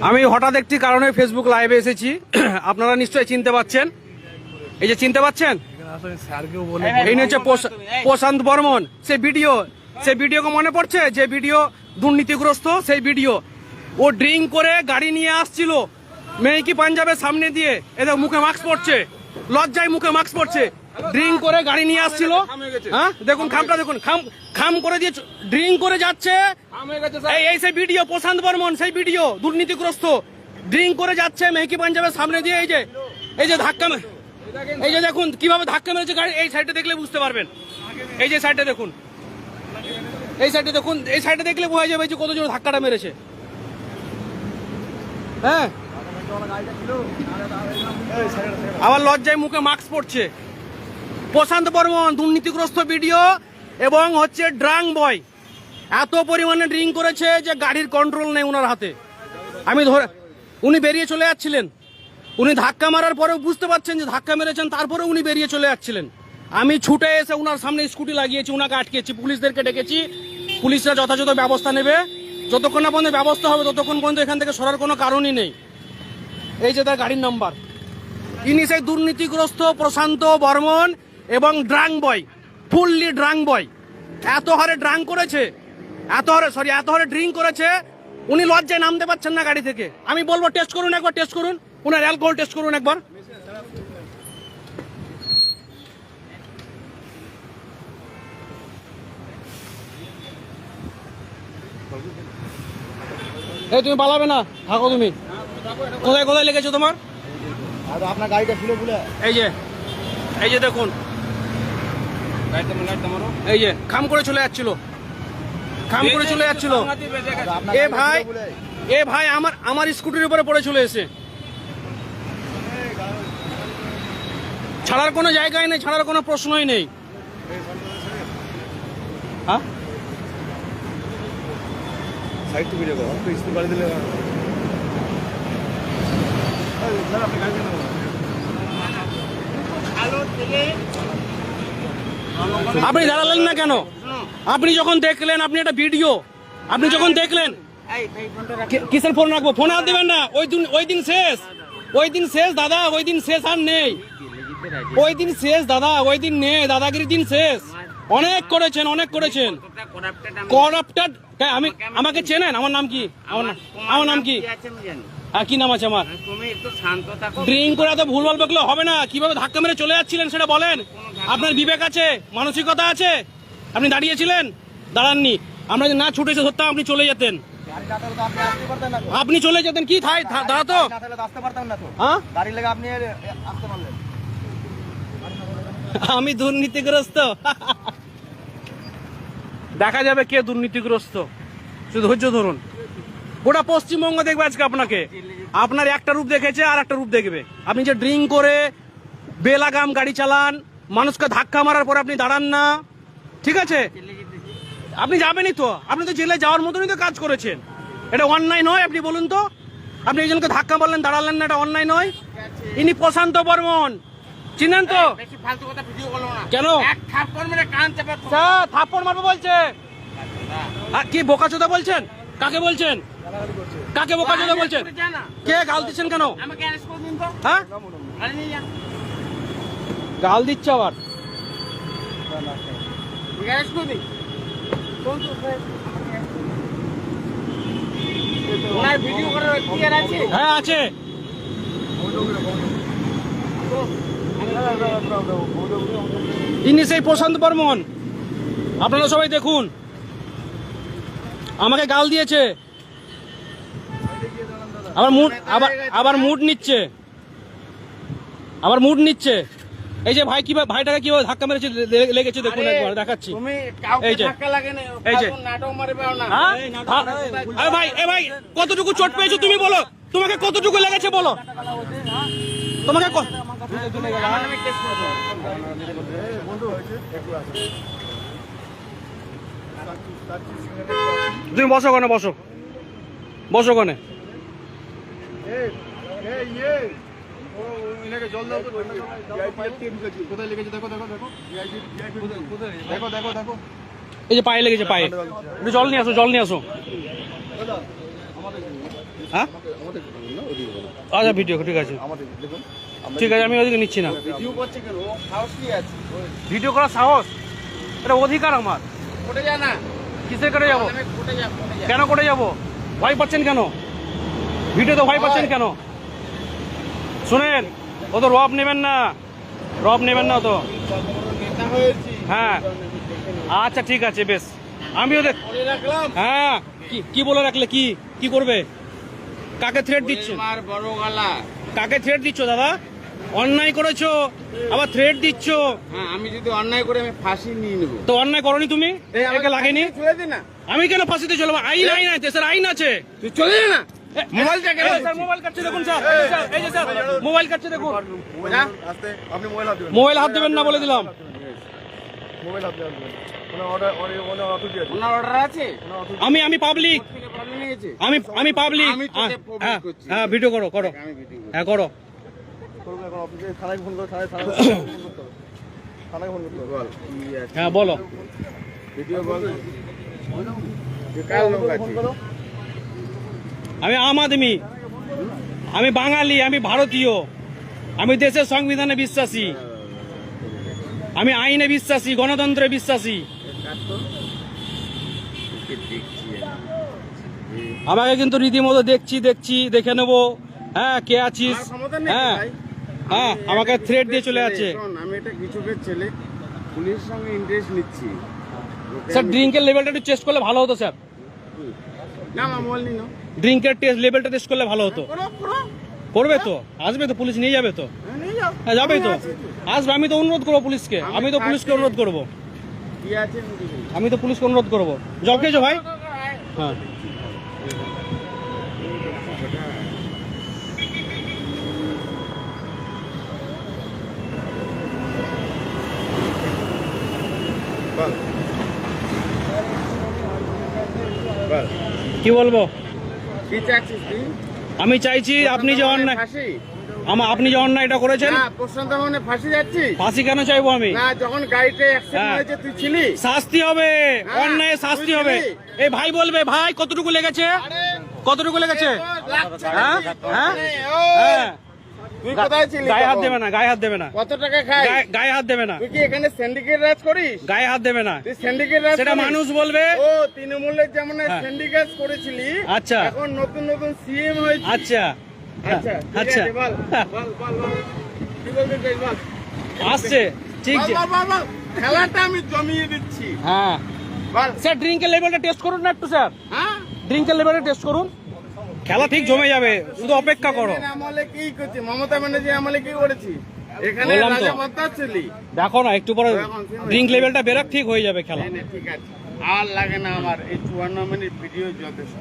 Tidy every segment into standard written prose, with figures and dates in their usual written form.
আমি হঠাৎ একটি কারণে ফেসবুক লাইভে এসেছি। আপনারা নিশ্চয়ই চিনতে পাচ্ছেন, এই যে চিনতে পাচ্ছেন, এই হচ্ছে প্রশান্ত বর্মন। সেই ভিডিওকে মনে পড়ছে, যে ভিডিও দুর্নীতিগ্রস্ত, সেই ভিডিও। ও ড্রিঙ্ক করে গাড়ি নিয়ে আসছিল মেহকি পাঞ্জাবের সামনে দিয়ে, এদের মুখে মাস্ক পড়ছে, লজ্জায় মুখে মাস্ক পড়ছে। ড্রিঙ্ক করে গাড়ি নিয়ে আসছিল, হ্যাঁ দেখুন খামটা দেখুন, খাম করে দিয়ে ড্রিঙ্ক করে যাচ্ছে। এই সেই ভিডিও, প্রশান্ত বর্মন সেই ভিডিও, দুর্নীতিগ্রস্ত ড্রিঙ্ক করে যাচ্ছে মেহকি পাঞ্জাবের সামনে দিয়ে। এই যে ধাক্কা, এই যে দেখুন কিভাবে ধাক্কা মেরেছে গাড়ি। এই সাইডে দেখলে বুঝতে পারবেন, এই যে সাইডে দেখুন, এই সাইডে দেখুন, এই সাইডে দেখলে বোঝা যাবে যে কত জোর ধাক্কাটা মেরেছে। হ্যাঁ, আবার লজ্জায় মুখে মাস্ক পড়ছে। প্রশান্ত বর্মন দুর্নীতিগ্রস্ত ভিডিও এবং হচ্ছে ড্রাং বয়, এত পরিমাণে ড্রিঙ্ক করেছে যে গাড়ির কন্ট্রোল নেই ওনার হাতে। আমি ধরে, উনি বেরিয়ে চলে যাচ্ছিলেন, উনি ধাক্কা মারার পরেও বুঝতে পারছেন যে ধাক্কা মেরেছেন, তারপরে উনি বেরিয়ে চলে যাচ্ছিলেন। আমি ছুটে এসে ওনার সামনে স্কুটি লাগিয়েছি, ওনাকে আটকেছি, পুলিশদেরকে ডেকেছি। পুলিশরা যথাযথ ব্যবস্থা নেবে, যতক্ষণ না পর্যন্ত ব্যবস্থা হবে ততক্ষণ পর্যন্ত এখান থেকে সরার কোনো কারণই নেই। এই যে তার গাড়ির নাম্বার। ইনি সেই দুর্নীতিগ্রস্ত প্রশান্ত বর্মন এবং ড্রাং বয়, ফুললি ড্রাং বয়। এত হারে ড্রাং করেছে, এত হারে ড্রিঙ্ক করেছে, উনি লজ্জায় নামতে পারছেন না গাড়ি থেকে। আমি বলবো টেস্ট করুন, একবার টেস্ট করুন, উনার অ্যালকোহল টেস্ট করুন একবার। এই তুমি পালাবে না, থাকো তুমি। কোথায় কোথায় লেগেছো তোমার? আপনার গাড়িটা ছিল বলে। এই যে দেখুন, এই যে খাম করে চলে যাচ্ছিল, খাম করে চলে যাচ্ছিল। এ ভাই আমার স্কুটির উপরে পড়ে চলে এসে। ছাড়ার কোনো জায়গায় নেই, ছাড়ার কোনো প্রশ্নই নেই। হ্যাঁ, আপনি দাঁড়ালেন না কেন? আপনি যখন দেখলেন, আপনি একটা ভিডিও, আপনি যখন দেখলেন, কিসের ফোন রাখবো? ফোন আর দেবেন না। ওই দিন শেষ দাদা, ওই দিন শেষ আর নেই। ওই দিন শেষ দাদা, ওই দিন নেই, দাদাগিরির দিন শেষ। অনেক করেছেন, অনেক করেছেন। করাপ্টেড। আমাকে চেনেন? আমার নাম কি? আমার নাম কি? আর কি নাম আছে আমার? ড্রিঙ্ক করে এত ভুলভাল বকলে হবে না। কিভাবে ধাক্কা মেরে চলে যাচ্ছিলেন সেটা বলেন। আপনার বিবেক আছে, মানসিকতা আছে? আপনি দাঁড়িয়েছিলেন? দাঁড়াননি। আমরা যদি না ছুটে এসে ধরতাম, আপনি চলে যেতেন। আপনি চলে যেতেন কি? দাঁড়াতো। আমি দুর্নীতিগ্রস্ত। দেখা যাবে কে দুর্নীতিগ্রস্ত, শুধু ধৈর্য ধরুন। গোটা পশ্চিমবঙ্গ দেখবে আজকে আপনাকে। আপনার একটা রূপ দেখেছে, আর একটা রূপ দেখবে। আপনি যে ড্রিঙ্ক করে বেলাগাম গাড়ি চালান, মানুষকে ধাক্কা মারার পরে আপনি দাঁড়ান না, ঠিক আছে? আপনি যাবেনই তো, আপনি তো জেলে যাওয়ার মতনই তো কাজ করেছেন। এটা অন্যায় নয়? আপনি বলুন তো, আপনি একজনকে ধাক্কা মারলেন, দাঁড়ালেন না, এটা অন্যায় নয়? ইনি প্রশান্ত বর্মন, চিনেন তো? কেন থাপ্পড় মারবো বলছে? কি বোকাচোদা বলছেন? কাকে বলছেন? কাকে বোকাচোদা বলছেন? কে গাল দিচ্ছেন কেন? হ্যাঁ, গাল দিচ্ছে আবার। হ্যাঁ আছে। ইনি সেই প্রশান্ত বর্মন, আপনারা সবাই দেখুন। আমাকে গাল দিয়েছে, আবার মুড নিচ্ছে, এই যে ভাই কিভাবে, ভাইটাকে কিভাবে ধাক্কা মেরেছে লেগেছে দেখুন, একবার দেখাচ্ছি। এই যে ভাই কতটুকু চোট পেয়েছো তুমি বলো? তোমাকে কতটুকু লেগেছে বলো? তোমাকে তুমি বসো কোনে, বসো কোনে। জল দাও তো, কোথায় লেগেছে দেখো দেখো দেখো দেখো দেখো দেখো, এই যে পায়ে লেগেছে, পায়ে। একটু জল নিয়ে আসো, জল নিয়ে আসো। হ্যাঁ আমাদের না ওদিকে বলো। আচ্ছা ভিডিও ঠিক আছে আমাদের দেখুন ঠিক আছে আমি ওদিকে নিচ্ছি না ভিডিও করছে কেন ও সাহস কি আছে ভিডিও করার সাহস এটা অধিকার আমার কোটে যা না কিসে করে যাবো আমি কোটে যা কেন করে যাবো ভয় পাচ্ছেন কেন ভিডিওতে ভয় পাচ্ছেন কেন শুনেন ও তো রব নেবেন না তো নেতা হয়েছি হ্যাঁ আচ্ছা ঠিক আছে বেশ আমিও দেখ বলে রাখলাম হ্যাঁ কি বলে রাখলে কি করবে কাকে থ্রেট দিচ্ছে মার বড় গলা কাকে থ্রেট দিচ্ছ দাদা অন্যায় করেছো আবার থ্রেট দিচ্ছ হ্যাঁ আমি যদি অন্যায় করে আমি ফাঁসি নিয়ে নেবো তো অন্যায় করনি তুমি একে লাগেনি চলে দে না আমি কেন ফাঁসিতে চলবো আইন আছে স্যার আইন আছে তুই চলে যা না মোবাইলটা কেন স্যার মোবাইল কাটছে দেখুন স্যার এই যে স্যার মোবাইল কাটছে দেখুন আস্তে আপনি মোবাইল হাত দিবেন মোবাইল হাত দেবেন না বলে দিলাম মোবাইল হাত দিবেন ওনা অর্ডার ওনা অথরিটি আছে ওনা অর্ডার আছে আমি পাবলিক থেকে প্রবলেম নিয়েছে আমি পাবলিক আমি তোকে public করছি। হ্যাঁ ভিডিও করো আমি ভিডিও হ্যাঁ করো করবে এখন অফিসে থানায় ফোন করে থানায় ফোন করতে হবে বল কি আছে হ্যাঁ বলো ভিডিও বল যে কাল লোক আছে আমি আম আদমি আমি বাঙালি আমি ভারতীয় আমি দেশের সংবিধানে বিশ্বাসী আমি আইনে বিশ্বাসী গণতন্ত্রে বিশ্বাসী আমাকে কিন্তু রীতিমতো দেখছি দেখে নেবো হ্যাঁ কে আছিস আমার ক্ষমতা নেই হ্যাঁ ভাই। হ্যাঁ আমি আমাকে একটা থ্রেট দিয়ে কৃষকের চলে ছেলে, যাচ্ছে শোন, আমি একটা কৃষকের ছেলে পুলিশের সঙ্গে ইন্টারেস্ট নিচ্ছি ওকে স্যার আমি- ড্রিঙ্কের লেভেলটা একটু চেস্ট করলে ভালো হতো স্যার না আমার মোবাইল নিনো ড্রিঙ্কের টেস্ট লেভেলটা টেস্ট করলে ভালো হতো করো করবে তো আসবে তো পুলিশ নিয়ে যাবে তো হ্যাঁ, নিয়ে যাও হ্যাঁ যাবেই তো আমি আছি তো। আসবে আমি তো অনুরোধ করবো পুলিশকে আমি তো পুলিশকে অনুরোধ করবো কি আছে আমি দেখে নিই। আমি তো পুলিশকে অনুরোধ করবো জল খেয়েছো ভাই হ্যাঁ বল বল কি বলবো কি চাচ্ছিস তুই আমি চাইছি আপনি যে অন্যায় ফাঁসি আপনি যে অন্যায়টা করেছেন না প্রশান্ত মানে ফাঁসি যাচ্ছিস ফাঁসি কেন চাইবো আমি না যখন গাড়িতে অ্যাক্সিডেন্ট হ্যাঁ। হয়েছে তুই ছিলি শাস্তি হবে হ্যাঁ, অন্যায় শাস্তি হবে বুঝলি? এই ভাই বলবে ভাই কতটুকু লেগেছে কতটুকু লেগেছে হ্যাঁ হ্যাঁ হ্যাঁ তুই কোথায় ছিলি গায়ে হাত তখন? দেবে না গায়ে হাত দেবে না কত টাকা খাই গায়ে হাত দেবে না তুই কি এখানে সিন্ডিকেট রাজ করিস গায়ে হাত দেবে না তুই সিন্ডিকেট রাজ সেটা করিস? মানুষ বলবে ও তৃণমূলের যেমন হ্যাঁ। সিন্ডিকেট করেছিলি আচ্ছা। এখন নতুন নতুন সিএম হয়েছে আচ্ছা আচ্ছা ঠিক আচ্ছা আছে, বল বল বল বল কি বলতে চাই বল আসছে ঠিক বল, যে বল, বল, বল। খেলাটা আমি জমিয়ে দিচ্ছি হ্যাঁ বল স্যার ড্রিঙ্কের লেভেলটা টেস্ট করুন না একটু স্যার হ্যাঁ ড্রিঙ্কের লেভেলটা টেস্ট করুন খেলা ঠিক জমে যাবে শুধু অপেক্ষা করো এর আমলে কি করছি মমতা ব্যানার্জি আমলে কি করেছি এখানে বললাম তো। রাজা বত্তা ছিলি দেখো না একটু পরে ড্রিঙ্ক লেভেলটা বেরোক ঠিক হয়ে যাবে খেলা নে, ঠিক আছে আর লাগে না আমার এই 54 মিনিট ভিডিও যথেষ্ট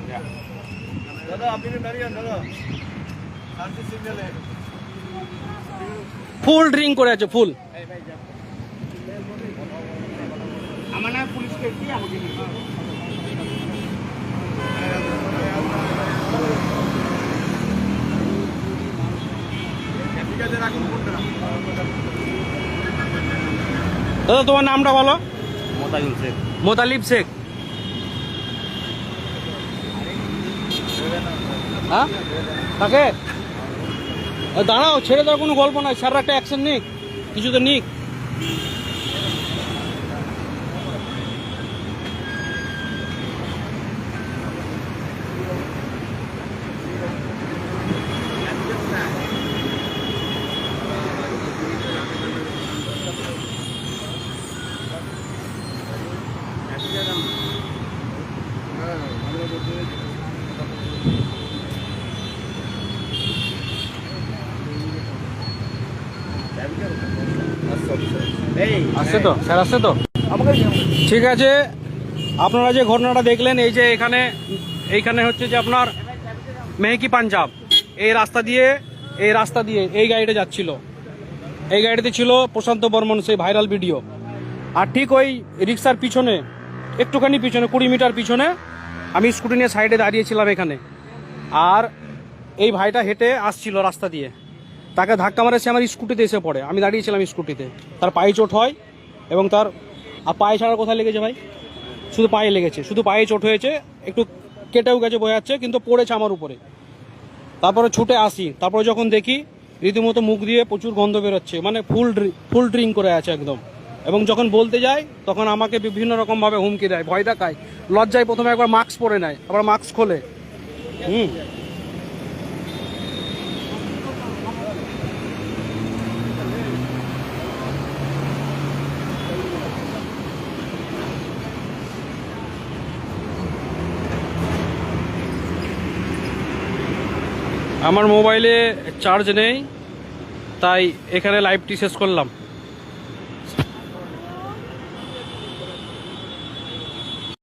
যা। দাদা আপনি দাঁড়িয়ে দাদা শান্তি সিগন্যালে ফুল ড্রিঙ্ক করে আছে ফুল আমার না পুলিশকে কি আমাকে দিতে হবে? ঠিক আছে রাখুন ফোনটা দাদা তোমার নামটা বলো মোতাজিম শেখ মোতালিব শেখ হ্যাঁ তাকে দাঁড়াও ছেড়ে দেওয়ার কোনো গল্প নয় স্যার একটা অ্যাকশন নিক কিছু তো নিক আসছে তো স্যার আসছে তো ঠিক আছে আপনারা যে ঘটনাটা দেখলেন এই যে এইখানে হচ্ছে যে আপনার মেহকি পাঞ্জাব এই রাস্তা দিয়ে এই গাড়িটা যাচ্ছিল এই গাড়িতে ছিল প্রশান্ত বর্মন সেই ভাইরাল ভিডিও আর ঠিক ওই রিক্সার পিছনে একটুখানি পিছনে 20 মিটার পিছনে আমি স্কুটি নিয়ে সাইডে দাঁড়িয়েছিলাম এখানে আর এই ভাইটা হেঁটে আসছিল রাস্তা দিয়ে তাকে ধাক্কা মারে সে আমার স্কুটিতে এসে পড়ে আমি দাঁড়িয়েছিলাম স্কুটিতে তার পায়ে চোট হয় এবং তার পায়ে ছাড়া কোথায় লেগেছে ভাই শুধু পায়ে লেগেছে শুধু পায়ে চোট হয়েছে একটু কেটেও গেছে বোঝা যাচ্ছে, কিন্তু পড়েছে আমার উপরে। তারপরে ছুটে আসি, তারপরে যখন দেখি রীতিমতো মুখ দিয়ে প্রচুর গন্ধ বেরোচ্ছে, মানে ফুল ড্রিঙ্ক করে আছে একদম। এবং যখন বলতে যাই তখন আমাকে বিভিন্ন রকমভাবে হুমকি দেয়, ভয় দেখায়, লজ্জায় প্রথমে একবার মাস্ক পরে নেয়, আবার মাস্ক খোলে। আমার মোবাইলে চার্জ নেই, তাই এখানে লাইভটি শেষ করলাম।